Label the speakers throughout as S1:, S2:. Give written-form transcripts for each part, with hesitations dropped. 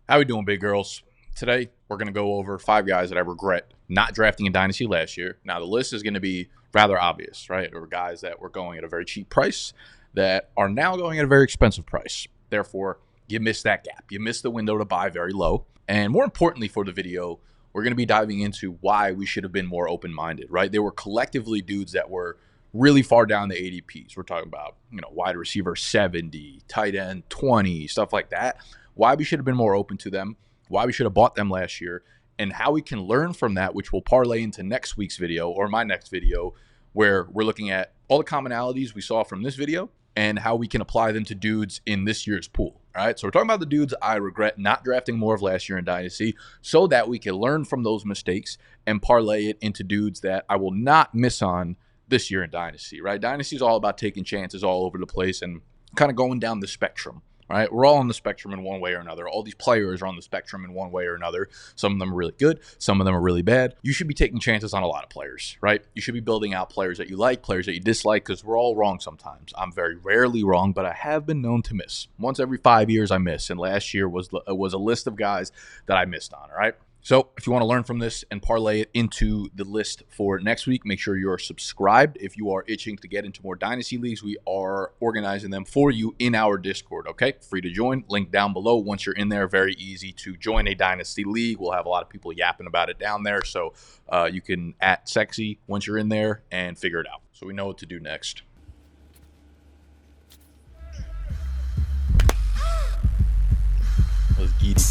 S1: How we doing, big girls? Today, we're going to go over 5 guys that I regret not drafting in Dynasty last year. Now, the list is going to be rather obvious, right? There were guys that were going at a very cheap price that are now going at a very expensive price. Therefore, you missed that gap. You missed the window to buy very low. And more importantly for the video, we're going to be diving into why we should have been more open-minded, right? They were collectively dudes that were really far down the ADPs. We're talking about, wide receiver 70, tight end 20, stuff like that. Why we should have been more open to them, why we should have bought them last year, and how we can learn from that, which will parlay into next week's video or my next video, where we're looking at all the commonalities we saw from this video and how we can apply them to dudes in this year's pool. All right, so we're talking about the dudes I regret not drafting more of last year in Dynasty so that we can learn from those mistakes and parlay it into dudes that I will not miss on this year in Dynasty, right? Dynasty is all about taking chances all over the place and kind of going down the spectrum. All right, we're all on the spectrum in one way or another. All these players are on the spectrum in one way or another. Some of them are really good. Some of them are really bad. You should be taking chances on a lot of players, right? You should be building out players that you like, players that you dislike, because we're all wrong sometimes. I'm very rarely wrong, but I have been known to miss. Once every 5 years I miss, and last year was a list of guys that I missed on, all right? So if you want to learn from this and parlay it into the list for next week, make sure you are subscribed. If you are itching to get into more Dynasty leagues, we are organizing them for you in our Discord, okay? Free to join. Link down below. Once you're in there, very easy to join a Dynasty league. We'll have a lot of people yapping about it down there, so you can @sexy once you're in there and figure it out. So we know what to do next. Let's get it.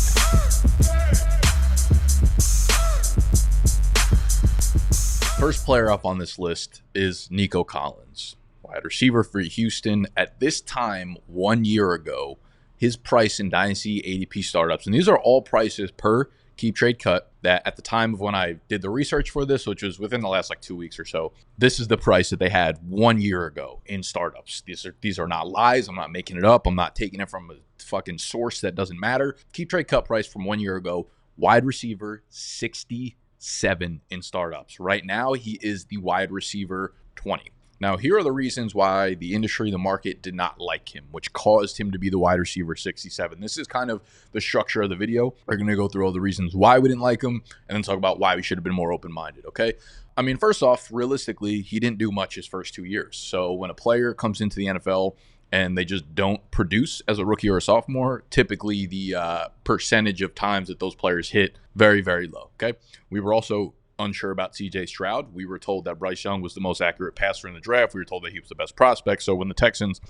S1: First player up on this list is Nico Collins, wide receiver for Houston. At this time, 1 year ago, his price in Dynasty ADP startups, and these are all prices per keep trade cut, that at the time of when I did the research for this, which was within the last 2 weeks or so, this is the price that they had 1 year ago in startups. These are not lies. I'm not making it up. I'm not taking it from a fucking source that doesn't matter. Keep trade cut price from 1 year ago, wide receiver 67 in startups. Right now, he is the wide receiver 20. Now, here are the reasons why the industry, the market did not like him, which caused him to be the wide receiver 67. This is kind of the structure of the video. We're going to go through all the reasons why we didn't like him and then talk about why we should have been more open-minded, okay? I mean, first off, realistically, he didn't do much his first 2 years. So when a player comes into the NFL and they just don't produce as a rookie or a sophomore, typically the percentage of times that those players hit, very, very low, okay? We were also unsure about CJ Stroud. We were told that Bryce Young was the most accurate passer in the draft. We were told that he was the best prospect. So when the Texans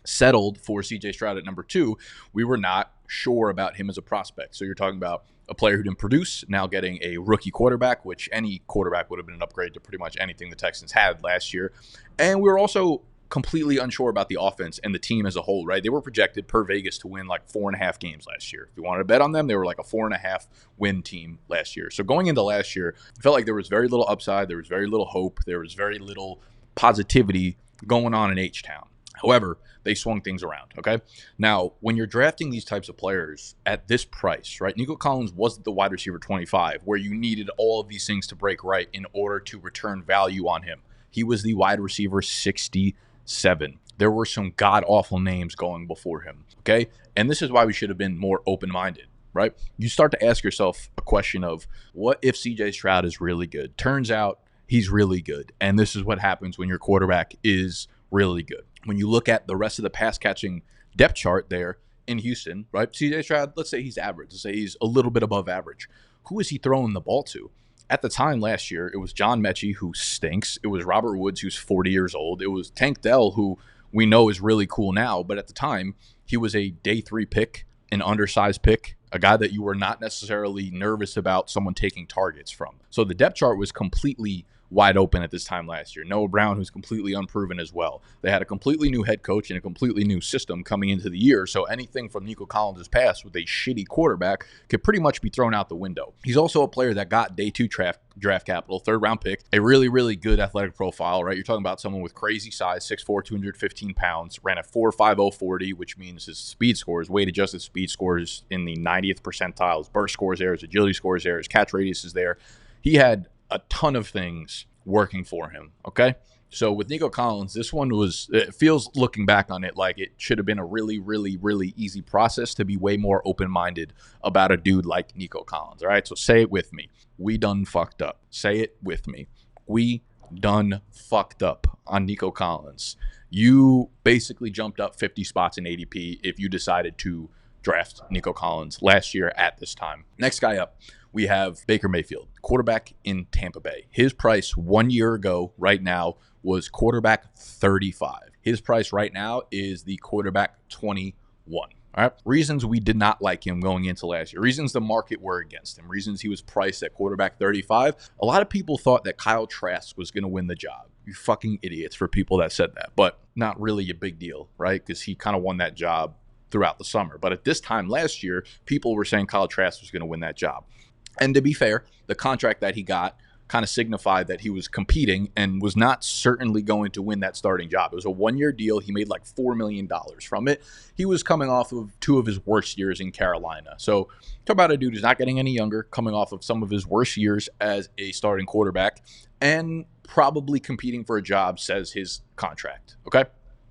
S1: settled for CJ Stroud at number 2, we were not sure about him as a prospect. So you're talking about a player who didn't produce, now getting a rookie quarterback, which any quarterback would have been an upgrade to pretty much anything the Texans had last year. And we were also completely unsure about the offense and the team as a whole, right? They were projected per Vegas to win 4.5 games last year. If you wanted to bet on them, they were a 4.5 win team last year. So going into last year, I felt like there was very little upside. There was very little hope. There was very little positivity going on in H-Town. However, they swung things around, okay? Now, when you're drafting these types of players at this price, right, Nico Collins wasn't the wide receiver 25, where you needed all of these things to break right in order to return value on him. He was the wide receiver 67. There were some god-awful names going before him, okay? And this is why we should have been more open-minded, right? You start to ask yourself a question of, what if CJ Stroud is really good? Turns out he's really good, and this is what happens when your quarterback is really good. When you look at the rest of the pass-catching depth chart there in Houston, right? CJ Stroud, let's say he's average. Let's say he's a little bit above average. Who is he throwing the ball to? At the time last year, it was John Mechie, who stinks. It was Robert Woods, who's 40 years old. It was Tank Dell, who we know is really cool now. But at the time, he was a day 3 pick, an undersized pick, a guy that you were not necessarily nervous about someone taking targets from. So the depth chart was completely wide open at this time last year. Noah Brown, who's completely unproven as well. They had a completely new head coach and a completely new system coming into the year, so anything from Nico Collins' past with a shitty quarterback could pretty much be thrown out the window. He's also a player that got day 2 draft capital, 3rd round pick, a really, really good athletic profile, right? You're talking about someone with crazy size, 6'4", 215 pounds, ran a 4.50 40, which means his speed scores, weight adjusted speed scores in the 90th percentile, his burst scores there, his agility scores there, his catch radius is there. He had a ton of things working for him, okay? So with Nico Collins, this one was, it feels looking back on it like it should have been a really, really, really easy process to be way more open-minded about a dude like Nico Collins. All right, so say it with me. We done fucked up. Say it with me. We done fucked up on Nico Collins. You basically jumped up 50 spots in ADP if you decided to draft Nico Collins last year at this time. Next guy up, we have Baker Mayfield, quarterback in Tampa Bay. His price 1 year ago right now was quarterback 35. His price right now is the quarterback 21. All right. Reasons we did not like him going into last year. Reasons the market were against him. Reasons he was priced at quarterback 35. A lot of people thought that Kyle Trask was going to win the job. You fucking idiots for people that said that. But not really a big deal, right? Because he kind of won that job throughout the summer. But at this time last year, people were saying Kyle Trask was going to win that job. And to be fair, the contract that he got kind of signified that he was competing and was not certainly going to win that starting job. It was a one-year deal. He made like $4 million from it. He was coming off of two of his worst years in Carolina. So talk about a dude who's not getting any younger, coming off of some of his worst years as a starting quarterback, and probably competing for a job, says his contract. Okay?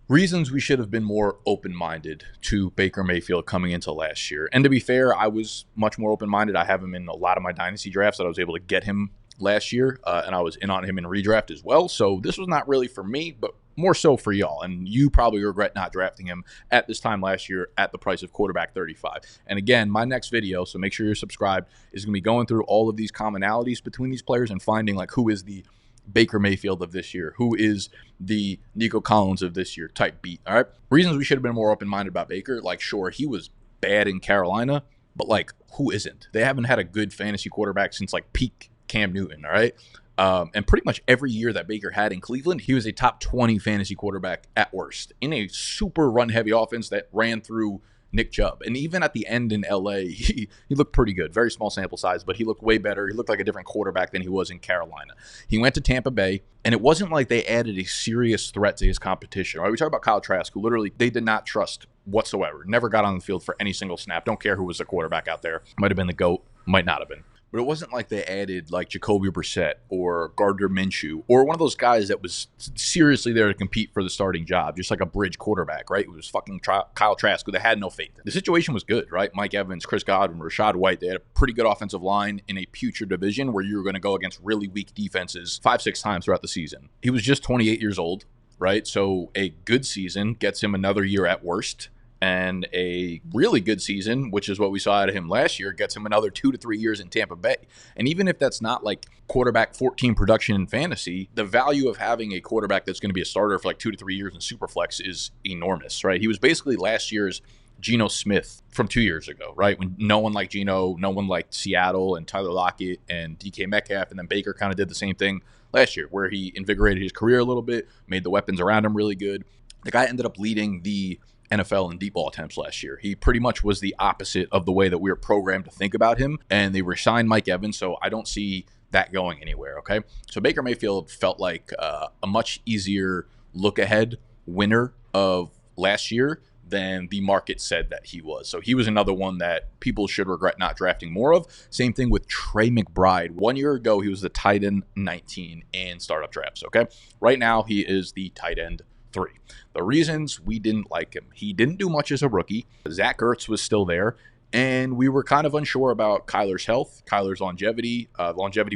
S1: Reasons we should have been more open-minded to Baker Mayfield coming into last year. And to be fair, I was much more open-minded. I have him in a lot of my Dynasty drafts that I was able to get him last year, and I was in on him in redraft as well. So this was not really for me, but more so for y'all. And you probably regret not drafting him at this time last year at the price of quarterback 35. And again, my next video, so make sure you're subscribed, is going to be going through all of these commonalities between these players and finding like who is the Baker Mayfield of this year, who is the Nico Collins of this year type beat. All right. Reasons we should have been more open-minded about Baker. Like, sure, he was bad in Carolina, but like, who isn't? They haven't had a good fantasy quarterback since like peak Cam Newton. All right. And pretty much every year that Baker had in Cleveland, he was a top 20 fantasy quarterback at worst in a super run-heavy offense that ran through Nick Chubb. And even at the end in LA, he looked pretty good. Very small sample size, but he looked way better. He looked like a different quarterback than he was in Carolina. He went to Tampa Bay, and it wasn't like they added a serious threat to his competition. Right? We talk about Kyle Trask, who literally they did not trust whatsoever. Never got on the field for any single snap. Don't care who was the quarterback out there. Might have been the GOAT, might not have been. But it wasn't like they added like Jacoby Brissett or Gardner Minshew or one of those guys that was seriously there to compete for the starting job, just like a bridge quarterback, right? It was fucking Kyle Trask, who they had no faith in. The situation was good, right? Mike Evans, Chris Godwin, Rachaad White, they had a pretty good offensive line in a putrid division where you were going to go against really weak defenses 5-6 times throughout the season. He was just 28 years old, right? So a good season gets him another year at worst. And a really good season, which is what we saw out of him last year, gets him another 2 to 3 years in Tampa Bay. And even if that's not like quarterback 14 production in fantasy, the value of having a quarterback that's going to be a starter for like 2 to 3 years in Superflex is enormous, right? He was basically last year's Geno Smith from 2 years ago, right? When no one liked Geno, no one liked Seattle and Tyler Lockett and DK Metcalf, and then Baker kind of did the same thing last year, where he invigorated his career a little bit, made the weapons around him really good. The guy ended up leading the NFL in deep ball attempts last year. He pretty much was the opposite of the way that we were programmed to think about him, and they re-signed Mike Evans, so I don't see that going anywhere, okay? So Baker Mayfield felt like a much easier look-ahead winner of last year than the market said that he was. So he was another one that people should regret not drafting more of. Same thing with Trey McBride. 1 year ago, he was the tight end 19 in startup drafts, okay? Right now, he is the tight end 3. The reasons we didn't like him: he didn't do much as a rookie. Zach Ertz was still there, and we were kind of unsure about Kyler's health, Kyler's longevity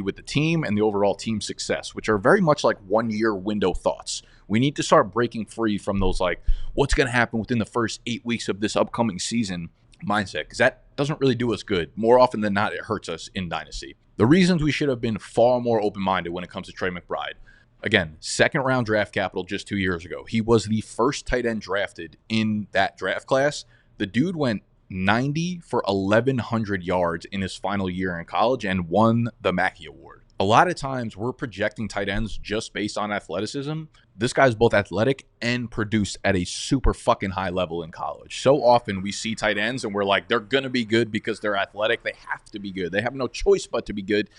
S1: with the team, and the overall team success, which are very much like 1 year window thoughts. We need to start breaking free from those like, what's going to happen within the first 8 weeks of this upcoming season mindset, because that doesn't really do us good. More often than not, it hurts us in Dynasty. The reasons we should have been far more open-minded when it comes to Trey McBride: again, second round draft capital just 2 years ago. He was the first tight end drafted in that draft class. The dude went 90 for 1,100 yards in his final year in college and won the Mackey Award. A lot of times we're projecting tight ends just based on athleticism. This guy's both athletic and produced at a super fucking high level in college. So often we see tight ends and we're like, they're going to be good because they're athletic. They have to be good. They have no choice but to be good.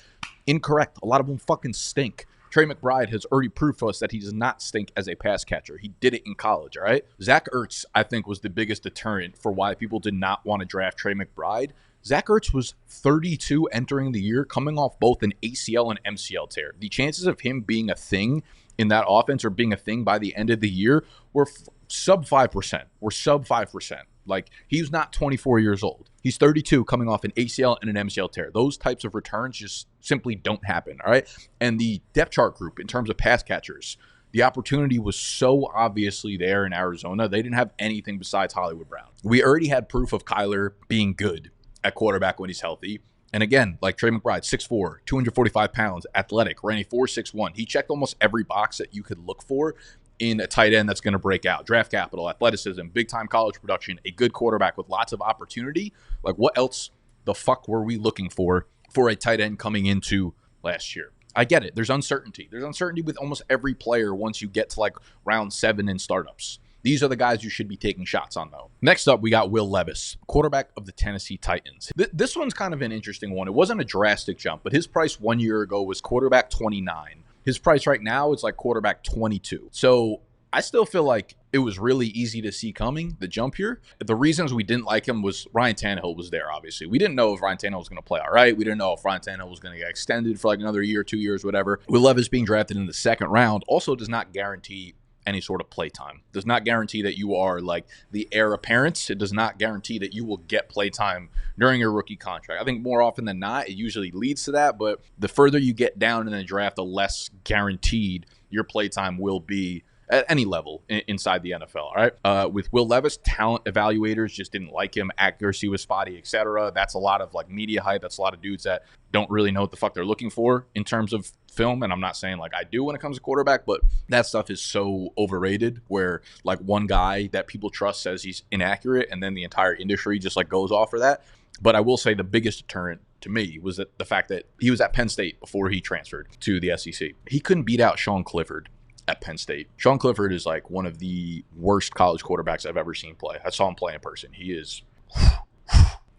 S1: Incorrect. A lot of them fucking stink. Trey McBride has already proved to us that he does not stink as a pass catcher. He did it in college, all right? Zach Ertz, I think, was the biggest deterrent for why people did not want to draft Trey McBride. Zach Ertz was 32 entering the year, coming off both an ACL and MCL tear. The chances of him being a thing in that offense or being a thing by the end of the year were sub 5%. We're sub 5%. Like, he's not 24 years old. He's 32 coming off an ACL and an MCL tear. Those types of returns just simply don't happen, all right? And the depth chart group in terms of pass catchers, the opportunity was so obviously there in Arizona. They didn't have anything besides Hollywood Brown. We already had proof of Kyler being good at quarterback when he's healthy. And again, like Trey McBride, 6'4", 245 pounds, athletic, ran a 4.61. He checked almost every box that you could look for in a tight end that's going to break out. Draft capital, athleticism, big-time college production, a good quarterback with lots of opportunity. Like, what else the fuck were we looking for a tight end coming into last year? I get it. There's uncertainty. There's uncertainty with almost every player once you get to, like, round 7 in startups. These are the guys you should be taking shots on, though. Next up, we got Will Levis, quarterback of the Tennessee Titans. This one's kind of an interesting one. It wasn't a drastic jump, but his price 1 year ago was quarterback 29. His price right now is like quarterback 22. So I still feel like it was really easy to see coming, the jump here. The reasons we didn't like him was Ryan Tannehill was there, obviously. We didn't know if Ryan Tannehill was going to play all right. We didn't know if Ryan Tannehill was going to get extended for like another year, 2 years, whatever. Will Levis being drafted in the second round also does not guarantee any sort of play time. Does not guarantee that you are like the heir apparent. It does not guarantee that you will get play time during your rookie contract. I think more often than not, it usually leads to that, but the further you get down in the draft, the less guaranteed your play time will be at any level inside the NFL, all right? With Will Levis, talent evaluators just didn't like him. Accuracy was spotty, etc. That's a lot of like media hype. That's a lot of dudes that don't really know what the fuck they're looking for in terms of film. And I'm not saying like I do when it comes to quarterback, but that stuff is so overrated where like one guy that people trust says he's inaccurate and then the entire industry just like goes off for that. But I will say the biggest deterrent to me was that the fact that he was at Penn State before he transferred to the SEC. He couldn't beat out Sean Clifford at Penn State. Sean Clifford is like one of the worst college quarterbacks I've ever seen play. I saw him play in person. He's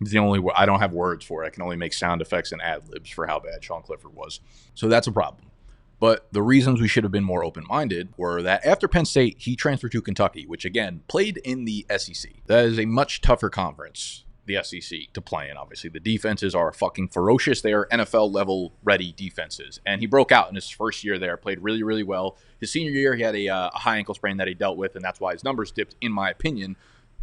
S1: the only, I don't have words for it. I can only make sound effects and ad libs for how bad Sean Clifford was. So that's a problem. But the reasons we should have been more open-minded were that after Penn State, he transferred to Kentucky, which again, played in the SEC. That is a much tougher conference, the SEC, to play in, obviously. The defenses are fucking ferocious. They are NFL-level ready defenses. And he broke out in his first year there, played really, really well. His senior year, he had a high ankle sprain that he dealt with, and that's why his numbers dipped, in my opinion.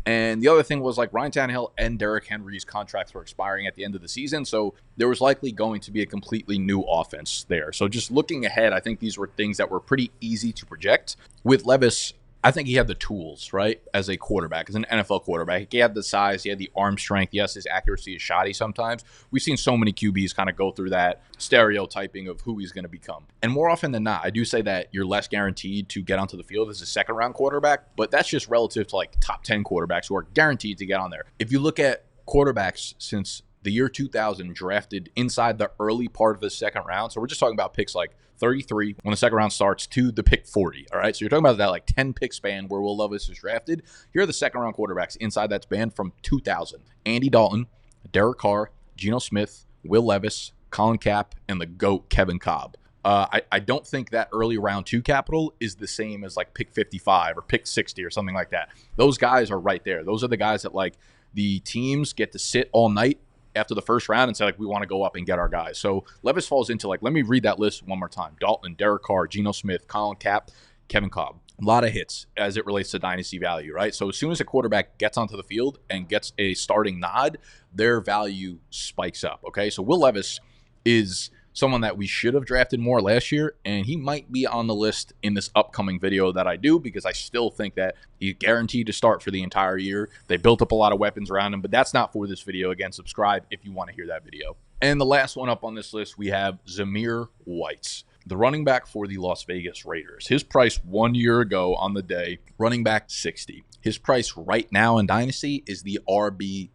S1: And the other thing was like Ryan Tannehill and Derrick Henry's contracts were expiring at the end of the season, so there was likely going to be a completely new offense there. So just looking ahead, I think these were things that were pretty easy to project. With Levis, I think he had the tools, right, as a quarterback, as an NFL quarterback. He had the size, he had the arm strength. Yes, his accuracy is shoddy sometimes. We've seen so many QBs kind of go through that stereotyping of who he's going to become. And more often than not, I do say that you're less guaranteed to get onto the field as a second-round quarterback, but that's just relative to like top 10 quarterbacks who are guaranteed to get on there. If you look at quarterbacks since the year 2000 drafted inside the early part of the second round, so we're just talking about picks like 33 when the second round starts to the pick 40. All right. So you're talking about that like 10 pick span where Will Levis is drafted. Here are the second round quarterbacks inside that span from 2000. Andy Dalton, Derek Carr, Geno Smith, Will Levis, Colin Kapp, and the GOAT Kevin Kolb. I don't think that early round 2 capital is the same as like pick 55 or pick 60 or something like that. Those guys are right there. Those are the guys that like the teams get to sit all night after the first round and say, like, we want to go up and get our guys. So Levis falls into, like, let me read that list one more time. Dalton, Derek Carr, Geno Smith, Colin Kapp, Kevin Kolb. A lot of hits as it relates to dynasty value, right? So as soon as a quarterback gets onto the field and gets a starting nod, their value spikes up, okay? So Will Levis is someone that we should have drafted more last year, and he might be on the list in this upcoming video that I do because I still think that he's guaranteed to start for the entire year. They built up a lot of weapons around him, but that's not for this video. Again, subscribe if you want to hear that video. And the last one up on this list, we have Zamir White, the running back for the Las Vegas Raiders. His price 1 year ago on the day, running back 60. His price right now in Dynasty is the RB20.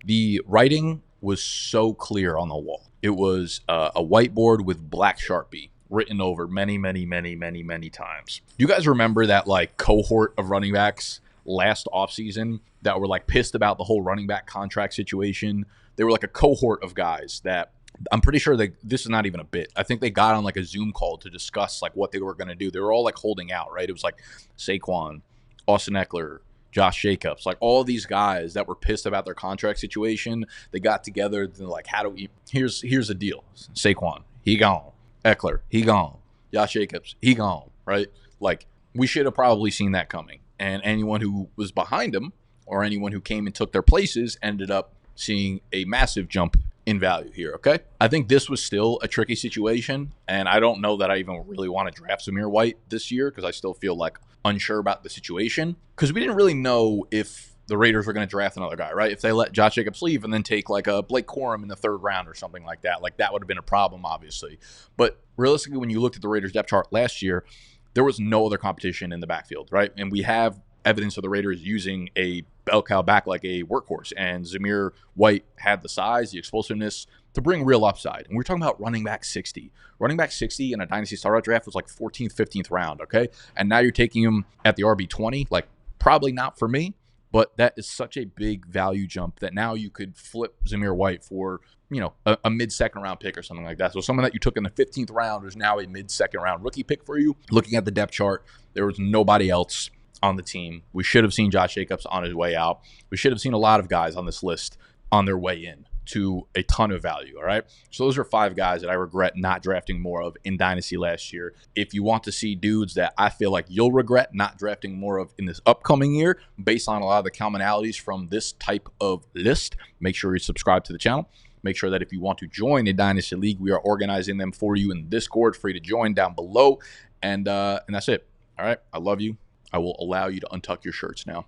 S1: The writing was so clear on the wall. It was a whiteboard with black Sharpie written over many, many, many, many, many times. You guys remember that like cohort of running backs last offseason that were like pissed about the whole running back contract situation? They were like a cohort of guys that I'm pretty sure this is not even a bit. I think they got on like a Zoom call to discuss like what they were going to do. They were all like holding out, right? It was like Saquon, Austin Eckler, Josh Jacobs, like all these guys that were pissed about their contract situation. They got together. They're like, how do we, here's the deal. Saquon, he gone. Eckler, he gone. Josh Jacobs, he gone, right? Like, we should have probably seen that coming. And anyone who was behind him or anyone who came and took their places ended up seeing a massive jump in value here, okay? I think this was still a tricky situation, and I don't know that I even really want to draft Zamir White this year because I still feel like unsure about the situation because we didn't really know if the Raiders were going to draft another guy, right? If they let Josh Jacobs leave and then take like a Blake Corum in the third round or something like that would have been a problem, obviously. But realistically, when you looked at the Raiders depth chart last year, there was no other competition in the backfield, right? And we have evidence of the Raiders using a bell cow back like a workhorse. And Zamir White had the size, the explosiveness to bring real upside. And we're talking about running back 60. Running back 60 in a Dynasty startup draft was like 14th, 15th round, okay? And now you're taking him at the RB20, like probably not for me, but that is such a big value jump that now you could flip Zamir White for, you know, a mid-second round pick or something like that. So someone that you took in the 15th round is now a mid-second round rookie pick for you. Looking at the depth chart, there was nobody else on the team. We should have seen Josh Jacobs on his way out. We should have seen a lot of guys on this list on their way in to a ton of value, all right? So those are 5 guys that I regret not drafting more of in Dynasty last year. If you want to see dudes that I feel like you'll regret not drafting more of in this upcoming year, based on a lot of the commonalities from this type of list, make sure you subscribe to the channel. Make sure that if you want to join a Dynasty League, we are organizing them for you in Discord, free to join down below. And that's it, all right? I love you. I will allow you to untuck your shirts now.